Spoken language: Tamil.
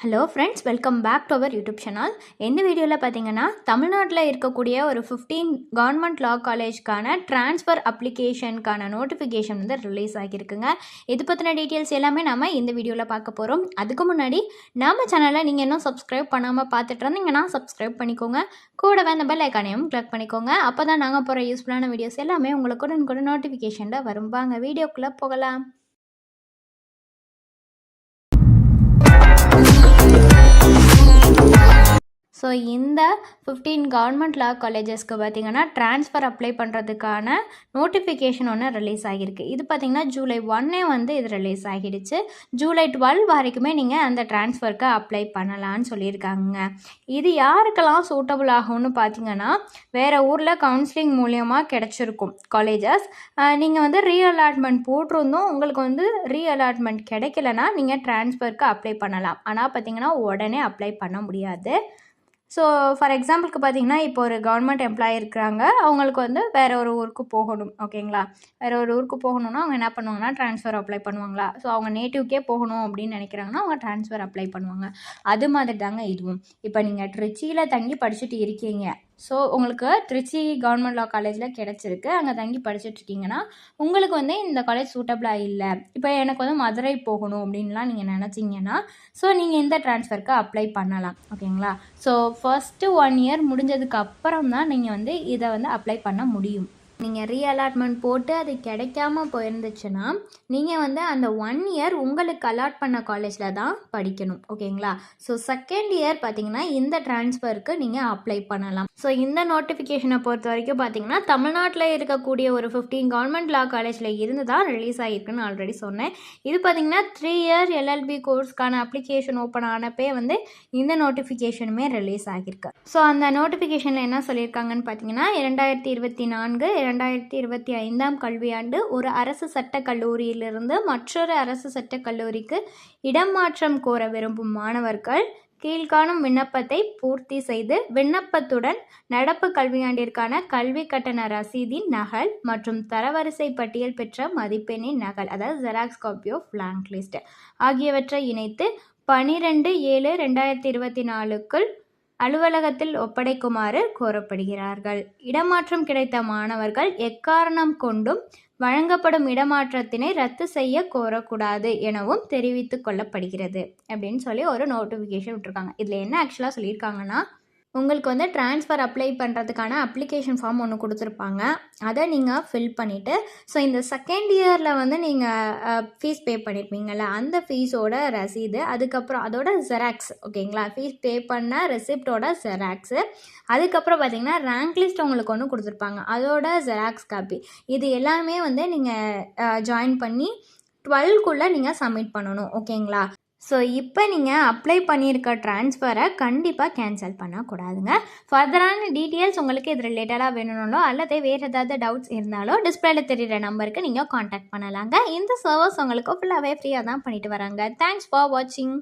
Hello friends, welcome back to our YouTube channel. இந்த வீடியோவில் பார்த்தீங்கன்னா தமிழ்நாட்டில் இருக்கக்கூடிய ஒரு 15 கவர்மெண்ட் லா காலேஜ்க்கான ட்ரான்ஸ்ஃபர் அப்ளிகேஷனுக்கான நோட்டிஃபிகேஷன் வந்து ரிலீஸ் ஆகியிருக்குங்க. இது பற்றின டீட்டெயில்ஸ் எல்லாமே நம்ம இந்த வீடியோவில் பார்க்க போகிறோம். அதுக்கு முன்னாடி நம்ம சேனலை நீங்கள் இன்னும் சப்ஸ்கிரைப் பண்ணாமல் பார்த்துட்டு இருந்தீங்கன்னா சப்ஸ்கிரைப் பண்ணிக்கோங்க. கூடவே அந்த பெல் ஐக்கானையும் கிளிக் பண்ணிக்கோங்க. அப்போ தான் நாங்கள் போகிற யூஸ்ஃபுல்லான வீடியோஸ் எல்லாமே உங்களுக்கு கூட நோட்டிஃபிகேஷனில் வரும். வாங்க வீடியோக்குள்ளே போகலாம். ஸோ இந்த 15 கவர்மெண்ட் லா காலேஜஸ்க்கு பார்த்திங்கன்னா ட்ரான்ஸ்ஃபர் அப்ளை பண்ணுறதுக்கான நோட்டிஃபிகேஷன் ஒன்று ரிலீஸ் ஆகியிருக்கு. இது பார்த்திங்கன்னா ஜூலை 1 வந்து இது ரிலீஸ் ஆகிடுச்சு. ஜூலை 12 வரைக்குமே நீங்கள் அந்த ட்ரான்ஸ்ஃபருக்கு அப்ளை பண்ணலான்னு சொல்லியிருக்காங்க. இது யாருக்கெல்லாம் சூட்டபுள் ஆகும்னு பார்த்திங்கன்னா, வேறு ஊரில் கவுன்சிலிங் மூலியமாக கிடச்சிருக்கும் காலேஜஸ். நீங்கள் வந்து ரீஅலாட்மெண்ட் போட்டிருந்தும் உங்களுக்கு வந்து ரீஅலாட்மெண்ட் கிடைக்கலனா நீங்கள் ட்ரான்ஸ்ஃபருக்கு அப்ளை பண்ணலாம். ஆனால் பார்த்திங்கன்னா உடனே அப்ளை பண்ண முடியாது. ஸோ ஃபார் எக்ஸாம்பிளுக்கு பார்த்தீங்கன்னா, இப்போ ஒரு கவர்மெண்ட் எம்ப்ளாயி இருக்கிறாங்க, அவங்களுக்கு வந்து வேறு ஒரு ஊருக்கு போகணும். ஓகேங்களா, வேறு ஒரு ஊருக்கு போகணுன்னா அவங்க என்ன பண்ணுவாங்கன்னா ட்ரான்ஸ்ஃபர் அப்ளை பண்ணுவாங்களா. ஸோ அவங்க நேட்டிவ்க்கே போகணும் அப்படின்னு நினைக்கிறாங்கன்னா அவங்க ட்ரான்ஸ்ஃபர் அப்ளை பண்ணுவாங்க. அது மாதிரி தாங்க இதுவும். இப்போ நீங்கள் ட்ரிச்சியில் தங்கி படிச்சுட்டு இருக்கீங்க, ஸோ உங்களுக்கு திருச்சி கவர்மெண்ட் லா காலேஜில் கிடச்சிருக்கு, அங்கே தங்கி படிச்சுட்ருக்கீங்கன்னா உங்களுக்கு வந்து இந்த காலேஜ் சூட்டபிளாக இல்லை, இப்போ எனக்கு வந்து மதுரை போகணும் அப்படின்லாம் நீங்கள் நினச்சிங்கன்னா ஸோ நீங்கள் இந்த ட்ரான்ஸ்ஃபருக்கு அப்ளை பண்ணலாம். ஓகேங்களா, ஸோ ஃபஸ்ட்டு 1 இயர் முடிஞ்சதுக்கு அப்புறம் தான் நீங்கள் வந்து இதை வந்து அப்ளை பண்ண முடியும். நீங்கள் ரீஅலாட்மெண்ட் போட்டு அது கிடைக்காம போயிருந்துச்சுன்னா நீங்கள் வந்து அந்த 1 இயர் உங்களுக்கு அலாட் பண்ண காலேஜில் தான் படிக்கணும். ஓகேங்களா, ஸோ செகண்ட் இயர் பார்த்தீங்கன்னா இந்த ட்ரான்ஸ்ஃபருக்கு நீங்கள் அப்ளை பண்ணலாம். ஸோ இந்த நோட்டிஃபிகேஷனை பொறுத்த வரைக்கும் பார்த்தீங்கன்னா தமிழ்நாட்டில் இருக்கக்கூடிய ஒரு 15 கவர்மெண்ட் லா காலேஜில் இருந்து தான் ரிலீஸ் ஆகிருக்குன்னு ஆல்ரெடி சொன்னேன். இது பார்த்தீங்கன்னா 3 இயர் LLB கோர்ஸ்க்கான அப்ளிகேஷன் ஓப்பன் ஆனப்பே வந்து இந்த நோட்டிஃபிகேஷனுமே ரிலீஸ் ஆகியிருக்கு. ஸோ அந்த நோட்டிஃபிகேஷனில் என்ன சொல்லியிருக்காங்கன்னு பார்த்தீங்கன்னா, 2024-2025 கல்வியாண்டு ஒரு அரசு சட்டக் கல்லூரியிலிருந்து மற்றொரு அரசு சட்டக் கல்லூரிக்கு இடமாற்றம் கோர விரும்பும் மாணவர்கள் கீழ்காணும் விண்ணப்பத்தை பூர்த்தி செய்து விண்ணப்பத்துடன் நடப்பு கல்வியாண்டிற்கான கல்வி கட்டண ரசீதின் நகல் மற்றும் தரவரிசை பட்டியல் பெற்ற மதிப்பெண்ணின் நகல், அதாவது xerox copy of rank list ஆகியவற்றை இணைத்து 12/7/2024க்குள் அலுவலகத்தில் ஒப்படைக்குமாறு கோரப்படுகிறார்கள். இடமாற்றம் கிடைத்த மாணவர்கள் எக்காரணம் கொண்டும் வழங்கப்படும் இடமாற்றத்தினை ரத்து செய்ய கோரக்கூடாது எனவும் தெரிவித்துக் கொள்ளப்படுகிறது அப்படின்னு சொல்லி ஒரு நோட்டிஃபிகேஷன் விட்டுருக்காங்க. இதில் என்ன ஆக்சுவலாக சொல்லியிருக்காங்கன்னா, உங்களுக்கு வந்து ட்ரான்ஸ்ஃபர் அப்ளை பண்ணுறதுக்கான அப்ளிகேஷன் ஃபார்ம் ஒன்று கொடுத்துருப்பாங்க. அதை நீங்கள் ஃபில் பண்ணிவிட்டு, ஸோ இந்த செகண்ட் இயரில் வந்து நீங்கள் ஃபீஸ் பே பண்ணியிருப்பீங்கள்ல, அந்த ஃபீஸோட ரசீது, அதுக்கப்புறம் அதோட ஜெராக்ஸ். ஓகேங்களா, ஃபீஸ் பே பண்ண ரெசிப்டோட ஜெராக்ஸு, அதுக்கப்புறம் பார்த்தீங்கன்னா ரேங்க் லிஸ்ட் உங்களுக்கு ஒன்று கொடுத்துருப்பாங்க, அதோட ஜெராக்ஸ் காப்பி. இது எல்லாமே வந்து நீங்கள் ஜாயின் பண்ணி 12க்குள்ளே நீங்கள் சப்மிட் பண்ணணும். ஓகேங்களா, ஸோ இப்போ நீங்கள் அப்ளை பண்ணியிருக்க ட்ரான்ஸ்ஃபரை கண்டிப்பாக கேன்சல் பண்ணக்கூடாதுங்க. ஃபர்தரான டீட்டெயில்ஸ் உங்களுக்கு இது ரிலேட்டடாக வேணும்னாலோ அல்லது வேறு ஏதாவது டவுட்ஸ் இருந்தாலோ டிஸ்பிளேல தெரிகிற நம்பருக்கு நீங்கள் காண்டாக்ட் பண்ணலாங்க. இந்த சர்வீஸ் உங்களுக்கு ஃபுல்லாகவே ஃப்ரீயாக தான் பண்ணிட்டு வராங்க. தேங்க்ஸ் ஃபார் வாட்சிங்.